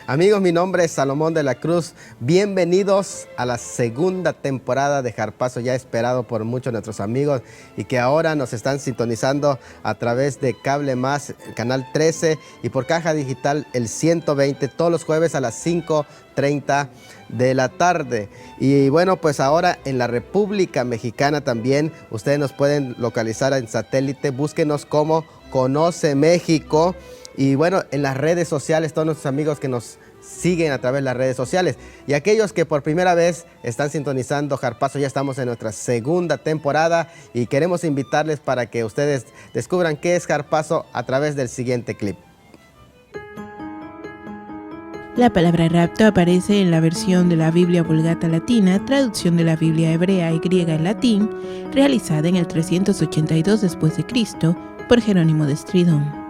Amigos, mi nombre es Salomón de la Cruz. Bienvenidos a la segunda temporada de Harpazo, ya esperado por muchos de nuestros amigos y que ahora nos están sintonizando a través de Cable Más, el canal 13 y por Caja Digital el 120 todos los jueves a las 5:30 de la tarde. Y bueno, pues ahora en la República Mexicana también ustedes nos pueden localizar en satélite. Búsquenos como Conoce México. Y bueno, en las redes sociales, todos nuestros amigos que nos siguen a través de las redes sociales y aquellos que por primera vez están sintonizando Harpazo, ya estamos en nuestra segunda temporada y queremos invitarles para que ustedes descubran qué es Harpazo a través del siguiente clip. La palabra rapto aparece en la versión de la Biblia Vulgata Latina, traducción de la Biblia hebrea y griega en latín, realizada en el 382 después de Cristo por Jerónimo de Estridón.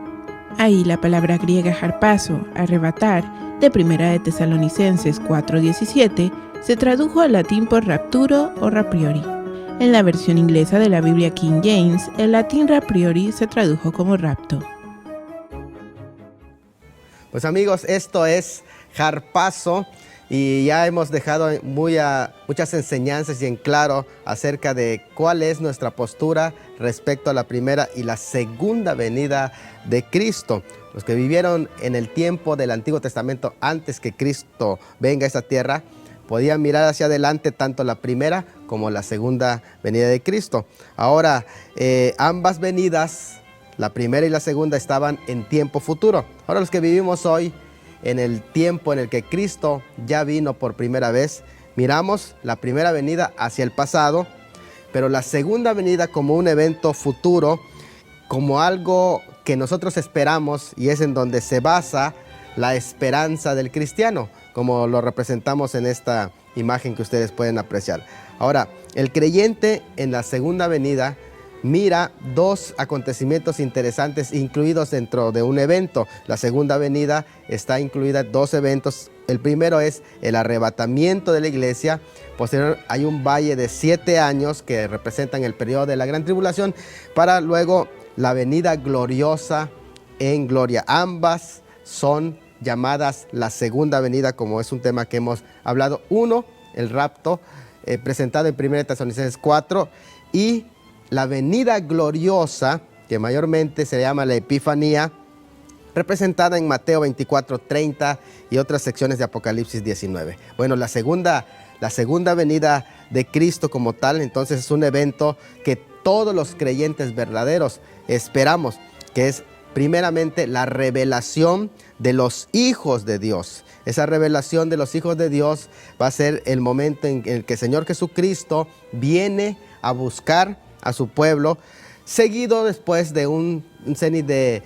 Ahí la palabra griega harpazo, arrebatar, de Primera de Tesalonicenses 4:17, se tradujo al latín por rapturo o rapriori. En la versión inglesa de la Biblia King James, el latín rapriori se tradujo como rapto. Pues amigos, esto es Harpazo y ya hemos dejado muchas enseñanzas y en claro acerca de cuál es nuestra postura respecto a la primera y la segunda venida de Cristo. Los que vivieron en el tiempo del Antiguo Testamento antes que Cristo venga a esta tierra, podían mirar hacia adelante tanto la primera como la segunda venida de Cristo. Ahora, ambas venidas, la primera y la segunda, estaban en tiempo futuro. Ahora los que vivimos hoy, en el tiempo en el que Cristo ya vino por primera vez, miramos la primera venida hacia el pasado, pero la segunda venida como un evento futuro, como algo que nosotros esperamos, y es en donde se basa la esperanza del cristiano, como lo representamos en esta imagen que ustedes pueden apreciar. Ahora, el creyente en la segunda venida mira dos acontecimientos interesantes incluidos dentro de un evento. La segunda venida está incluida en dos eventos. El primero es el arrebatamiento de la iglesia. Posterior hay un valle de 7 años que representan el periodo de la gran tribulación, para luego la venida gloriosa en gloria. Ambas son llamadas la segunda venida, como es un tema que hemos hablado. Uno, el rapto, presentado en 1 Tesalonicenses 4, y la venida gloriosa, que mayormente se llama la Epifanía, representada en Mateo 24:30 y otras secciones de Apocalipsis 19. Bueno, la segunda venida de Cristo como tal, entonces es un evento que todos los creyentes verdaderos esperamos, que es primeramente la revelación de los hijos de Dios. Esa revelación de los hijos de Dios va a ser el momento en el que el Señor Jesucristo viene a buscar a su pueblo, seguido después de un cenit de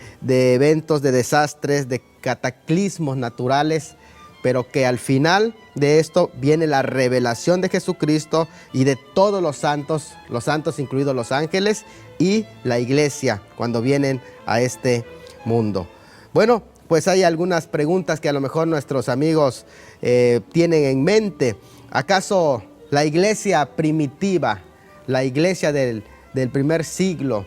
eventos, de desastres, de cataclismos naturales, pero que al final de esto viene la revelación de Jesucristo y de todos los santos incluidos los ángeles y la iglesia cuando vienen a este mundo. Bueno, pues hay algunas preguntas que a lo mejor nuestros amigos tienen en mente. ¿Acaso la iglesia primitiva, la iglesia del primer siglo,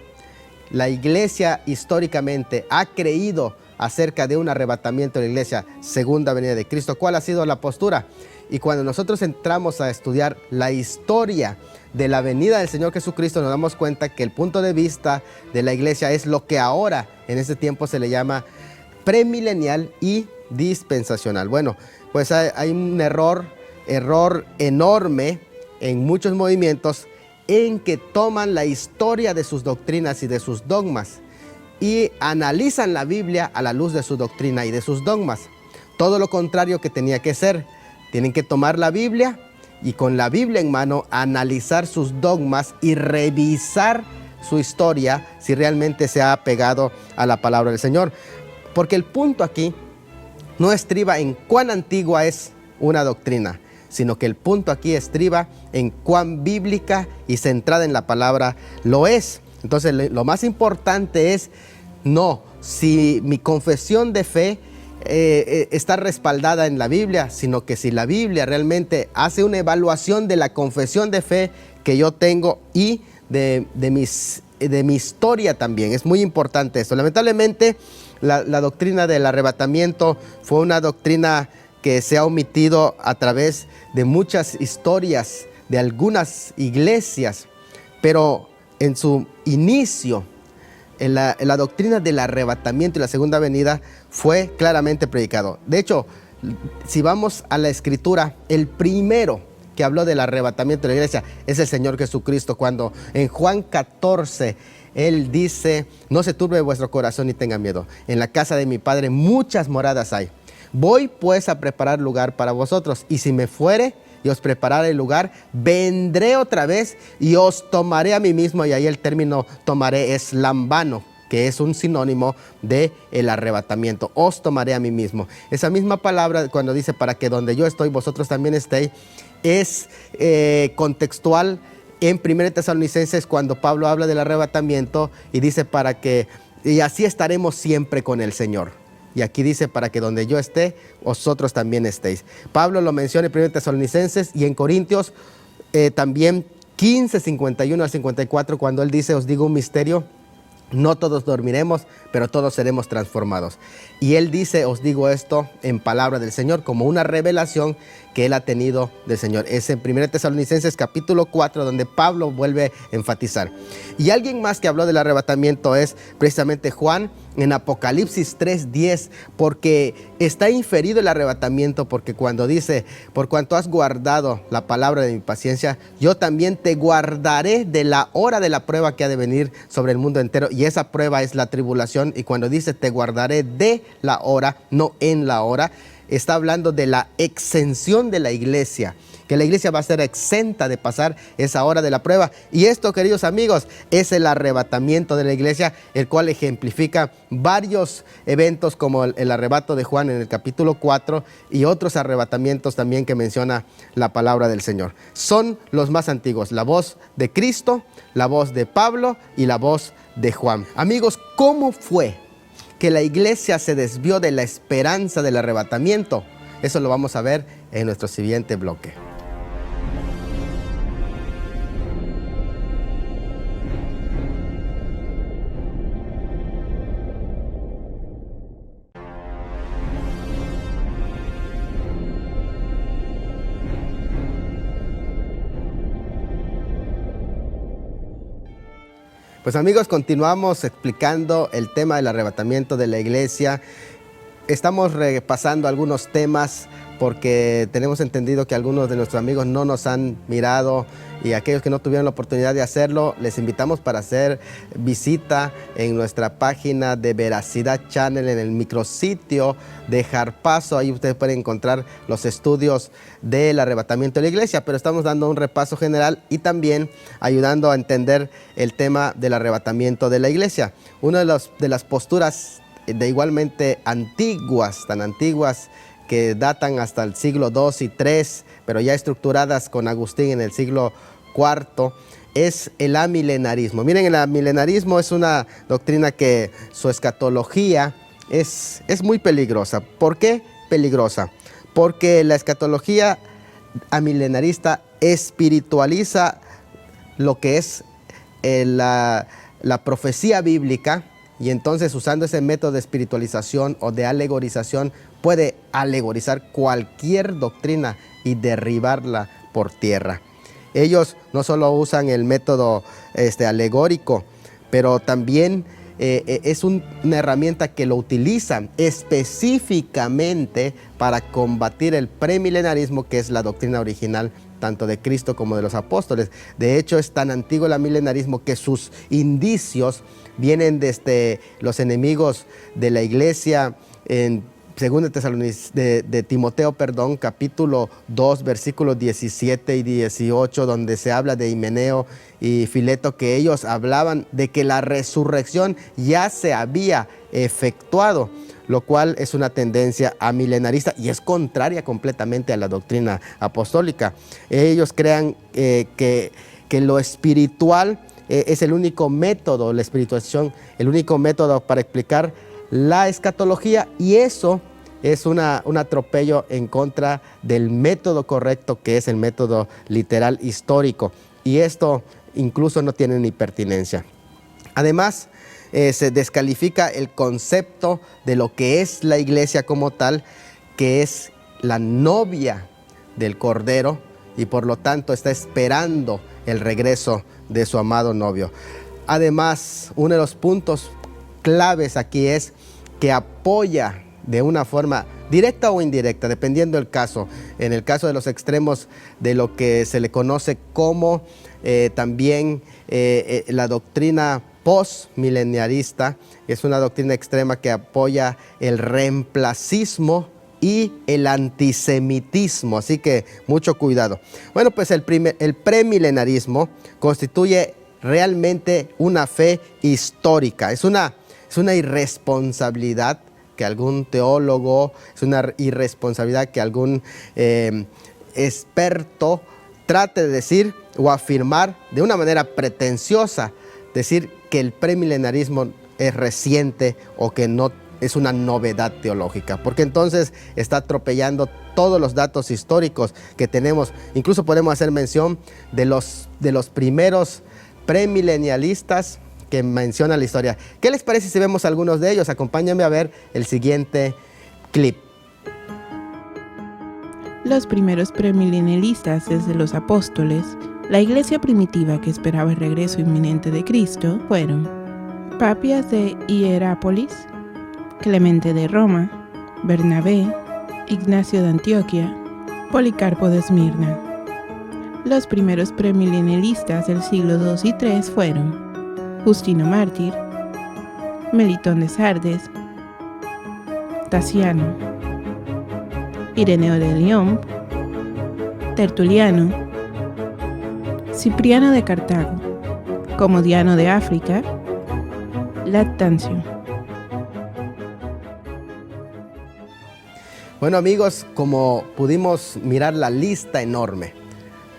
la iglesia históricamente ha creído acerca de un arrebatamiento de la iglesia, segunda venida de Cristo? ¿Cuál ha sido la postura? Y cuando nosotros entramos a estudiar la historia de la venida del Señor Jesucristo, nos damos cuenta que el punto de vista de la iglesia es lo que ahora en este tiempo se le llama premilenial y dispensacional. Bueno, pues hay un error enorme en muchos movimientos en que toman la historia de sus doctrinas y de sus dogmas y analizan la Biblia a la luz de su doctrina y de sus dogmas. Todo lo contrario que tenía que ser. Tienen que tomar la Biblia y con la Biblia en mano analizar sus dogmas y revisar su historia si realmente se ha apegado a la palabra del Señor. Porque el punto aquí no estriba en cuán antigua es una doctrina, sino que el punto aquí estriba en cuán bíblica y centrada en la palabra lo es. Entonces, lo más importante es no si mi confesión de fe está respaldada en la Biblia, sino que si la Biblia realmente hace una evaluación de la confesión de fe que yo tengo y de mi historia también. Es muy importante esto. Lamentablemente, la doctrina del arrebatamiento fue una doctrina que se ha omitido a través de muchas historias de algunas iglesias, pero en su inicio, la doctrina del arrebatamiento y la segunda venida fue claramente predicado. De hecho, si vamos a la Escritura, el primero que habló del arrebatamiento de la iglesia es el Señor Jesucristo, cuando en Juan 14 Él dice: no se turbe vuestro corazón ni tenga miedo, en la casa de mi Padre muchas moradas hay. Voy pues a preparar lugar para vosotros, y si me fuere y os prepararé el lugar, vendré otra vez y os tomaré a mí mismo. Y ahí el término tomaré es lambano, que es un sinónimo de el arrebatamiento. Os tomaré a mí mismo. Esa misma palabra, cuando dice para que donde yo estoy vosotros también estéis, es contextual en 1 Tesalonicenses, cuando Pablo habla del arrebatamiento y dice para que, y así estaremos siempre con el Señor. Y aquí dice para que donde yo esté, vosotros también estéis. Pablo lo menciona en 1 Tesalonicenses y en Corintios también 15, 51 al 54, cuando él dice: os digo un misterio, no todos dormiremos, pero todos seremos transformados. Y él dice: os digo esto en palabra del Señor, como una revelación que él ha tenido del Señor. Es en 1 Tesalonicenses capítulo 4, donde Pablo vuelve a enfatizar. Y alguien más que habló del arrebatamiento es precisamente Juan, en Apocalipsis 3:10, porque está inferido el arrebatamiento, porque cuando dice: por cuanto has guardado la palabra de mi paciencia, yo también te guardaré de la hora de la prueba que ha de venir sobre el mundo entero. Y esa prueba es la tribulación. Y cuando dice te guardaré de la hora, no en la hora, está hablando de la exención de la iglesia, que la iglesia va a ser exenta de pasar esa hora de la prueba. Y esto, queridos amigos, es el arrebatamiento de la iglesia, el cual ejemplifica varios eventos, como el arrebato de Juan en el capítulo 4 y otros arrebatamientos también que menciona la palabra del Señor. Son los más antiguos: la voz de Cristo, la voz de Pablo y la voz de Juan. Amigos, ¿cómo fue que la iglesia se desvió de la esperanza del arrebatamiento? Eso lo vamos a ver en nuestro siguiente bloque. Pues amigos, continuamos explicando el tema del arrebatamiento de la iglesia. Estamos repasando algunos temas porque tenemos entendido que algunos de nuestros amigos no nos han mirado, y aquellos que no tuvieron la oportunidad de hacerlo, les invitamos para hacer visita en nuestra página de Veracidad Channel, en el micrositio de Jarpazo. Ahí ustedes pueden encontrar los estudios del arrebatamiento de la iglesia, pero estamos dando un repaso general y también ayudando a entender el tema del arrebatamiento de la iglesia. Una de las posturas de igualmente antiguas, tan antiguas, que datan hasta el siglo II y III, pero ya estructuradas con Agustín en el siglo IV, es el amilenarismo. Miren, el amilenarismo es una doctrina que su escatología es muy peligrosa. ¿Por qué peligrosa? Porque la escatología amilenarista espiritualiza lo que es la profecía bíblica, y entonces, usando ese método de espiritualización o de alegorización, puede alegorizar cualquier doctrina y derribarla por tierra. Ellos no solo usan el método alegórico, pero también es una herramienta que lo utilizan específicamente para combatir el premilenarismo, que es la doctrina original tanto de Cristo como de los apóstoles. De hecho, es tan antiguo el milenarismo que sus indicios vienen desde los enemigos de la iglesia en 2 de Timoteo, capítulo 2, versículos 17 y 18, donde se habla de Himeneo y Fileto, que ellos hablaban de que la resurrección ya se había efectuado, lo cual es una tendencia amilenarista y es contraria completamente a la doctrina apostólica. Ellos crean que lo espiritual es el único método, la espiritualización, el único método para explicar la escatología, y eso es un atropello en contra del método correcto, que es el método literal histórico, y esto incluso no tiene ni pertinencia. Además, se descalifica el concepto de lo que es la iglesia como tal, que es la novia del Cordero, y por lo tanto está esperando el regreso de su amado novio. Además, uno de los puntos claves aquí es que apoya de una forma directa o indirecta, dependiendo del caso. En el caso de los extremos de lo que se le conoce como también la doctrina postmilenialista, es una doctrina extrema que apoya el reemplacismo y el antisemitismo, así que mucho cuidado. Bueno, pues el premilenarismo constituye realmente una fe histórica, es una irresponsabilidad que algún teólogo, es una irresponsabilidad que algún experto trate de decir o afirmar de una manera pretenciosa, decir que el premilenarismo es reciente o que no es una novedad teológica, porque entonces está atropellando todos los datos históricos que tenemos. Incluso podemos hacer mención de los primeros premilenialistas que menciona la historia. ¿Qué les parece si vemos algunos de ellos? Acompáñenme a ver el siguiente clip. Los primeros premilenialistas desde los apóstoles, la iglesia primitiva que esperaba el regreso inminente de Cristo, fueron Papias de Hierápolis, Clemente de Roma, Bernabé, Ignacio de Antioquia, Policarpo de Esmirna. Los primeros premilenialistas del siglo II y III fueron Justino Mártir, Melitón de Sardes, Tasiano, Ireneo de León, Tertuliano, Cipriano de Cartago, Comodiano de África, Lactancio. Bueno, amigos, como pudimos mirar la lista enorme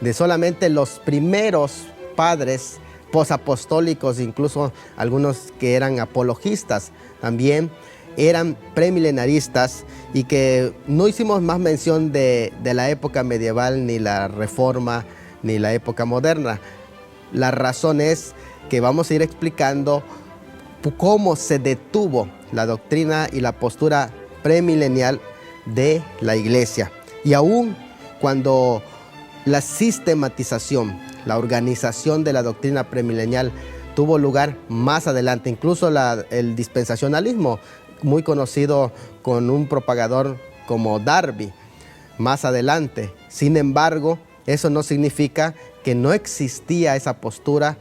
de solamente los primeros padres posapostólicos, incluso algunos que eran apologistas, también eran premilenaristas, y que no hicimos más mención de la época medieval, ni la Reforma, ni la época moderna. La razón es que vamos a ir explicando cómo se detuvo la doctrina y la postura premilenial de la iglesia. Y aún cuando la sistematización, la organización de la doctrina premilenial tuvo lugar más adelante, incluso el dispensacionalismo, muy conocido con un propagador como Darby, más adelante. Sin embargo, eso no significa que no existía esa postura,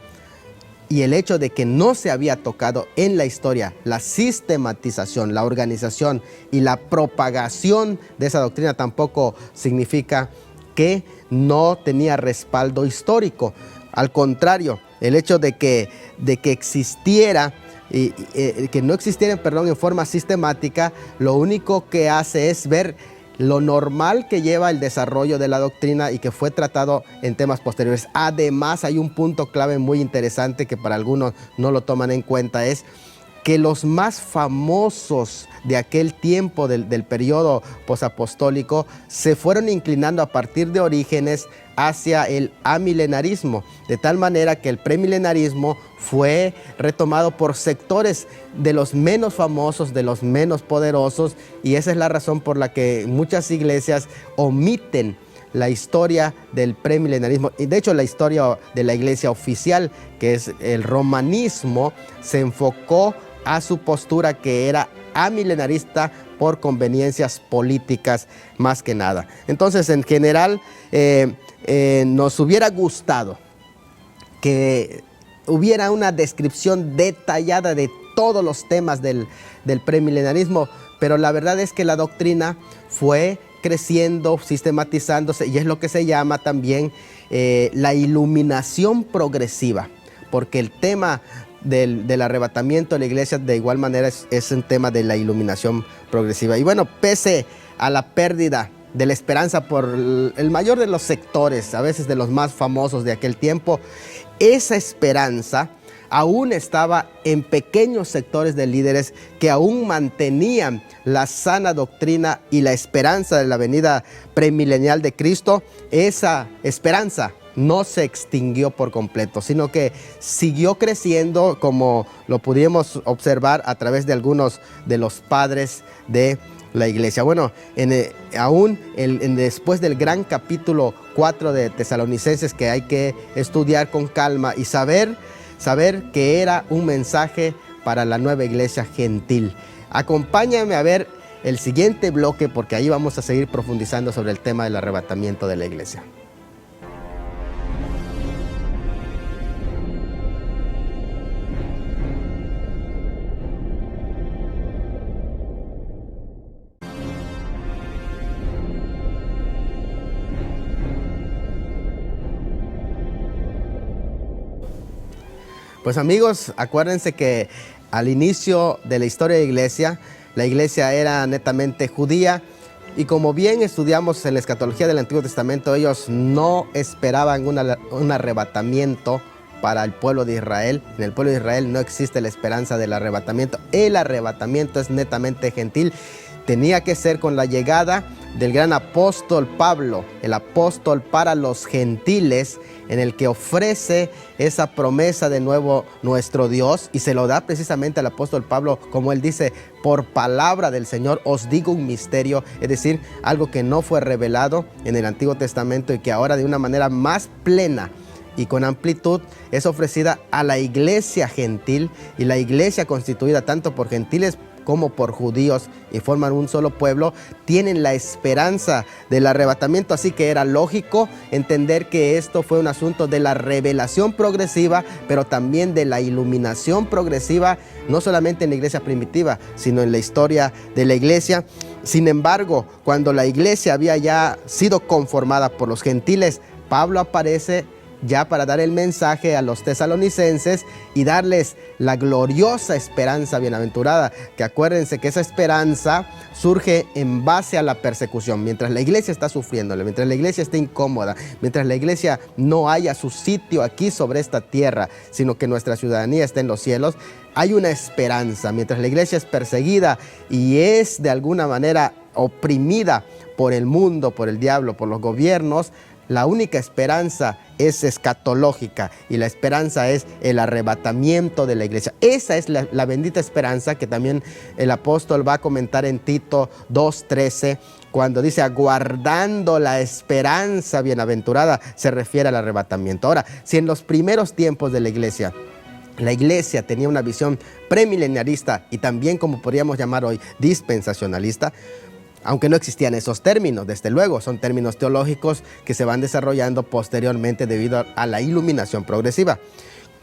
y el hecho de que no se había tocado en la historia la sistematización, la organización y la propagación de esa doctrina tampoco significa que no tenía respaldo histórico. Al contrario, el hecho de que existiera que no existiera, en forma sistemática, lo único que hace es ver lo normal que lleva el desarrollo de la doctrina y que fue tratado en temas posteriores. Además, hay un punto clave muy interesante que para algunos no lo toman en cuenta, es que los más famosos de aquel tiempo, del periodo posapostólico, se fueron inclinando a partir de Orígenes hacia el amilenarismo, de tal manera que el premilenarismo fue retomado por sectores de los menos famosos, de los menos poderosos, y esa es la razón por la que muchas iglesias omiten la historia del premilenarismo. Y de hecho, la historia de la iglesia oficial, que es el romanismo, se enfocó a su postura, que era amilenarista por conveniencias políticas más que nada. Entonces, en general, nos hubiera gustado que hubiera una descripción detallada de todos los temas del premilenarismo, pero la verdad es que la doctrina fue creciendo, sistematizándose, y es lo que se llama también la iluminación progresiva, porque el tema del arrebatamiento de la iglesia de igual manera es un tema de la iluminación progresiva. Y bueno, pese a la pérdida de la esperanza por el mayor de los sectores, a veces de los más famosos de aquel tiempo, esa esperanza aún estaba en pequeños sectores de líderes que aún mantenían la sana doctrina y la esperanza de la venida premilenial de Cristo. Esa esperanza no se extinguió por completo, sino que siguió creciendo, como lo pudimos observar a través de algunos de los padres de la iglesia. Bueno, después del gran capítulo 4 de Tesalonicenses, que hay que estudiar con calma y saber que era un mensaje para la nueva iglesia gentil. Acompáñame a ver el siguiente bloque, porque ahí vamos a seguir profundizando sobre el tema del arrebatamiento de la iglesia. Pues amigos, acuérdense que al inicio de la historia de la iglesia era netamente judía, y como bien estudiamos en la escatología del Antiguo Testamento, ellos no esperaban un arrebatamiento para el pueblo de Israel. En el pueblo de Israel no existe la esperanza del arrebatamiento. El arrebatamiento es netamente gentil. Tenía que ser con la llegada del gran apóstol Pablo, el apóstol para los gentiles, en el que ofrece esa promesa de nuevo nuestro Dios, y se lo da precisamente al apóstol Pablo, como él dice: por palabra del Señor os digo un misterio, es decir, algo que no fue revelado en el Antiguo Testamento y que ahora de una manera más plena y con amplitud es ofrecida a la iglesia gentil, y la iglesia constituida tanto por gentiles como por judíos y forman un solo pueblo, tienen la esperanza del arrebatamiento. Así que era lógico entender que esto fue un asunto de la revelación progresiva, pero también de la iluminación progresiva, no solamente en la iglesia primitiva, sino en la historia de la iglesia. Sin embargo, cuando la iglesia había ya sido conformada por los gentiles, Pablo aparece ya para dar el mensaje a los tesalonicenses y darles la gloriosa esperanza bienaventurada, que acuérdense que esa esperanza surge en base a la persecución. Mientras la iglesia está sufriendo, mientras la iglesia está incómoda, mientras la iglesia no haya su sitio aquí sobre esta tierra, sino que nuestra ciudadanía está en los cielos, hay una esperanza. Mientras la iglesia es perseguida y es de alguna manera oprimida por el mundo, por el diablo, por los gobiernos, la única esperanza es escatológica, y la esperanza es el arrebatamiento de la iglesia. Esa es la bendita esperanza que también el apóstol va a comentar en Tito 2:13, cuando dice: aguardando la esperanza bienaventurada, se refiere al arrebatamiento. Ahora, si en los primeros tiempos de la iglesia tenía una visión premileniarista y también, como podríamos llamar hoy, dispensacionalista, aunque no existían esos términos, desde luego, son términos teológicos que se van desarrollando posteriormente debido a la iluminación progresiva.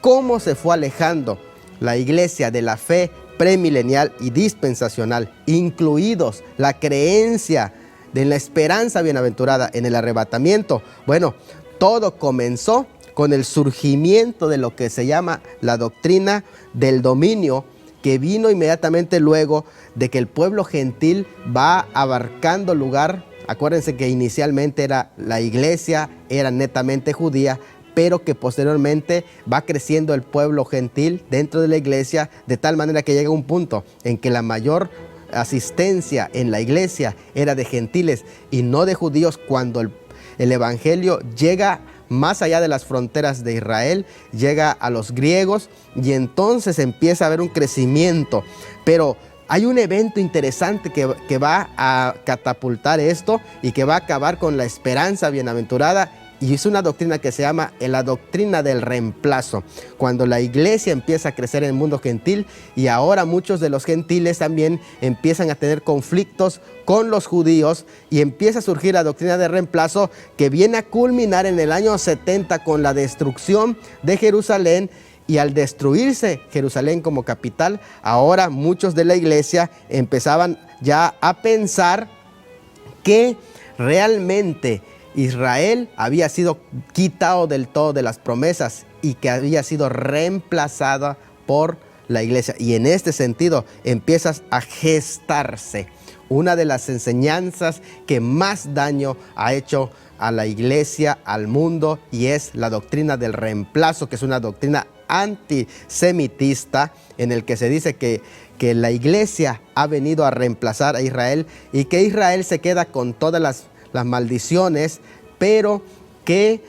¿Cómo se fue alejando la iglesia de la fe premilenial y dispensacional, incluidos la creencia de la esperanza bienaventurada en el arrebatamiento? Bueno, todo comenzó con el surgimiento de lo que se llama la doctrina del dominio, que vino inmediatamente luego de que el pueblo gentil va abarcando lugar. Acuérdense que inicialmente la iglesia era netamente judía, pero que posteriormente va creciendo el pueblo gentil dentro de la iglesia, de tal manera que llega un punto en que la mayor asistencia en la iglesia era de gentiles y no de judíos, cuando el evangelio llega más allá de las fronteras de Israel, llega a los griegos, y entonces empieza a haber un crecimiento. Pero hay un evento interesante que va a catapultar esto y que va a acabar con la esperanza bienaventurada, y es una doctrina que se llama la doctrina del reemplazo. Cuando la iglesia empieza a crecer en el mundo gentil, y ahora muchos de los gentiles también empiezan a tener conflictos con los judíos, y empieza a surgir la doctrina del reemplazo, que viene a culminar en el año 70 con la destrucción de Jerusalén. Y al destruirse Jerusalén como capital, ahora muchos de la iglesia empezaban ya a pensar que realmente Israel había sido quitado del todo de las promesas y que había sido reemplazada por la iglesia. Y en este sentido empiezas a gestarse una de las enseñanzas que más daño ha hecho a la iglesia, al mundo, y es la doctrina del reemplazo, que es una doctrina antisemitista, en el que se dice que la iglesia ha venido a reemplazar a Israel, y que Israel se queda con todas las maldiciones, pero que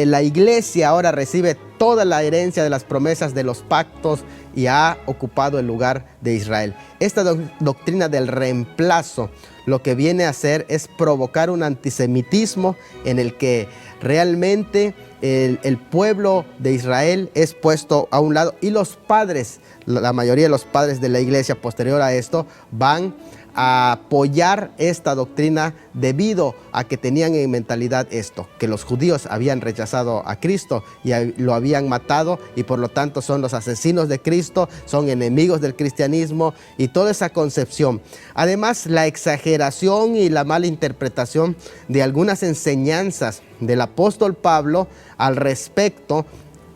la iglesia ahora recibe toda la herencia de las promesas de los pactos y ha ocupado el lugar de Israel. Esta doctrina del reemplazo lo que viene a hacer es provocar un antisemitismo en el que realmente el pueblo de Israel es puesto a un lado, y los padres, la mayoría de los padres de la iglesia posterior a esto, van a apoyar esta doctrina debido a que tenían en mentalidad esto, que los judíos habían rechazado a Cristo y lo habían matado, y por lo tanto son los asesinos de Cristo, son enemigos del cristianismo, y toda esa concepción. Además, la exageración y la mala interpretación de algunas enseñanzas del apóstol Pablo al respecto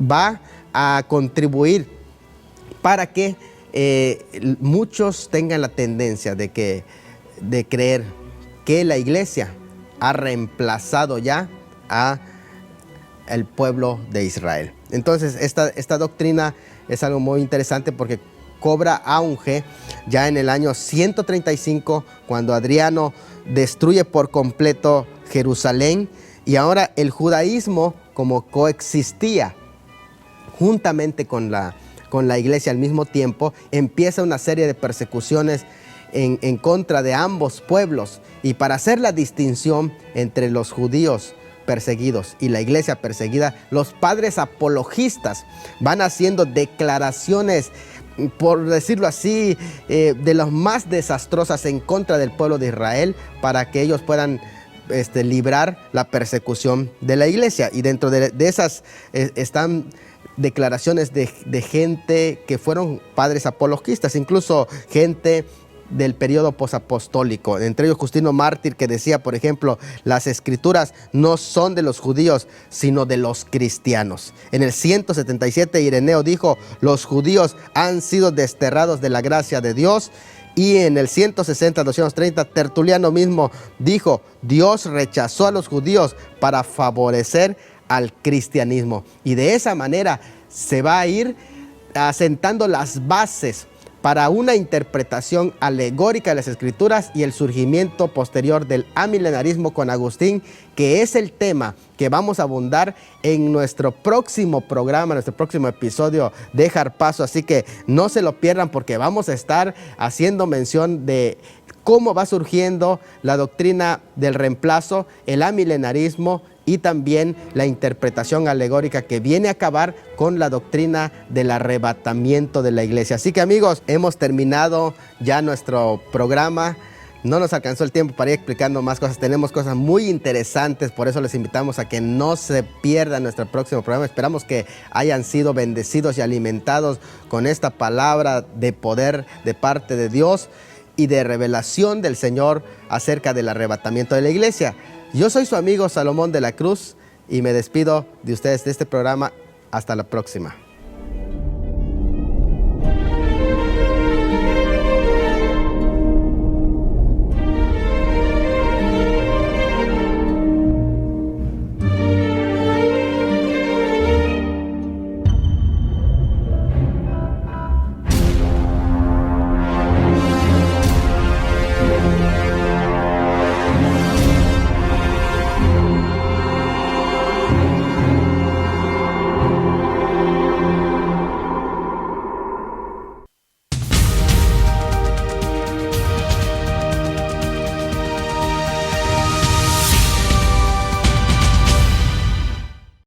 va a contribuir para que muchos tengan la tendencia de creer que la iglesia ha reemplazado ya a el pueblo de Israel. Entonces, esta doctrina es algo muy interesante porque cobra auge ya en el año 135, cuando Adriano destruye por completo Jerusalén, y ahora el judaísmo, como coexistía juntamente con la iglesia al mismo tiempo, empieza una serie de persecuciones en contra de ambos pueblos. Y para hacer la distinción entre los judíos perseguidos y la iglesia perseguida, los padres apologistas van haciendo declaraciones, por decirlo así, de las más desastrosas en contra del pueblo de Israel, para que ellos puedan librar la persecución de la iglesia. Y dentro de esas están declaraciones de gente que fueron padres apologistas, incluso gente del periodo posapostólico, entre ellos Justino Mártir, que decía, por ejemplo, las escrituras no son de los judíos, sino de los cristianos. En el 177 Ireneo dijo, los judíos han sido desterrados de la gracia de Dios. Y en el 160-230 Tertuliano mismo dijo, Dios rechazó a los judíos para favorecer al cristianismo. Y de esa manera se va a ir asentando las bases para una interpretación alegórica de las escrituras y el surgimiento posterior del amilenarismo con Agustín, que es el tema que vamos a abundar en nuestro próximo programa, nuestro próximo episodio de Harpazo. Así que no se lo pierdan, porque vamos a estar haciendo mención de cómo va surgiendo la doctrina del reemplazo, el amilenarismo y también la interpretación alegórica que viene a acabar con la doctrina del arrebatamiento de la iglesia. Así que, amigos, hemos terminado ya nuestro programa. No nos alcanzó el tiempo para ir explicando más cosas. Tenemos cosas muy interesantes, por eso les invitamos a que no se pierdan nuestro próximo programa. Esperamos que hayan sido bendecidos y alimentados con esta palabra de poder de parte de Dios y de revelación del Señor acerca del arrebatamiento de la iglesia. Yo soy su amigo Salomón de la Cruz y me despido de ustedes de este programa. Hasta la próxima.